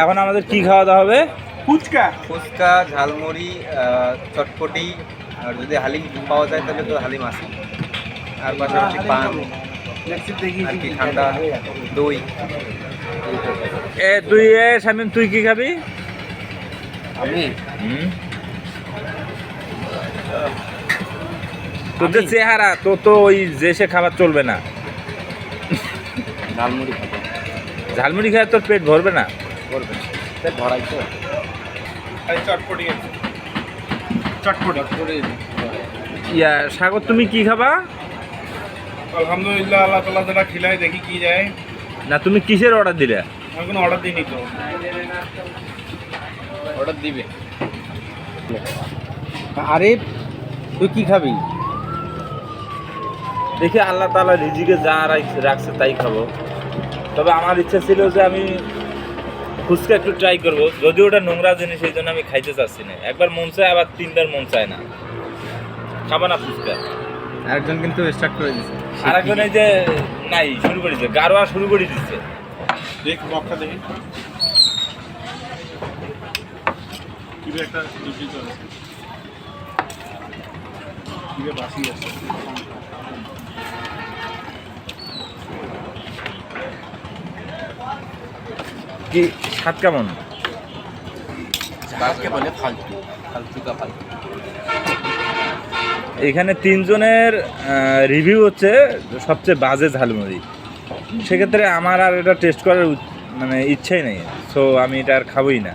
এখন আমাদের কি খাওয়া দাওয়া হবে? ফুচকা, ফুচকা, ঝালমুড়ি, চটপটি, আর যদি হালিম পাওয়া যায় তাহলে তো হালিম আছে, আর পাশাপাশি পান আর কি ঠান্ডা দই। তুই শামিম তুই কি খাবি? আমি তোদের চেহারা তো ওই যে সে খাবার চলবে না। ঝালমুড়ি খাবো। ঝালমুড়ি খেয়ে তোর পেট ভরবে না। করবে পেট ভরাই তো। চটপটি চটপটি। সাগর তুমি কি খাবা? আলহামদুলিল্লাহ, আল্লাহ তাআলা যেটা খিলাই দেখি কি যায়। না তুমি কিসের অর্ডার দিলে? আমি কোনো অর্ডার দিইনি তো। অর্ডার দিবে। আরে তুই কি খাবি? দেখি আল্লাহ তাআলা রিজিকে যা রাখছে তাই খাবো। তবে আমার ইচ্ছা ছিল যে আমি ফুচকা একটু ট্রাই করবো, যদিও ওটা নোংরা জিনিস এই জন্য আমি খাইতে চাচ্ছি না। একবার মন চায়, আবার তিনবার মন চায় না। খাবা না ফুচকা? আরেকজন কিন্তু স্টার্ট করে দিচ্ছে। আরেকজন এই যে নাই শুরু করে দিচ্ছে, গারোয়া শুরু করে দিচ্ছে। দেখ মক্কা দেখি কি একটা রুটি চলে, কি বাসি আছে। কি স্বাদ কেমন? কাকে বলে ফালতু, ফালতু কা ফালতু। এখানে তিনজনের রিভিউ হচ্ছে সবচেয়ে বাজে ঝালমুড়ি। সেক্ষেত্রে আমার আর এটা টেস্ট করার মানে ইচ্ছাই নেই, সো আমি এটা আর খাবোই না।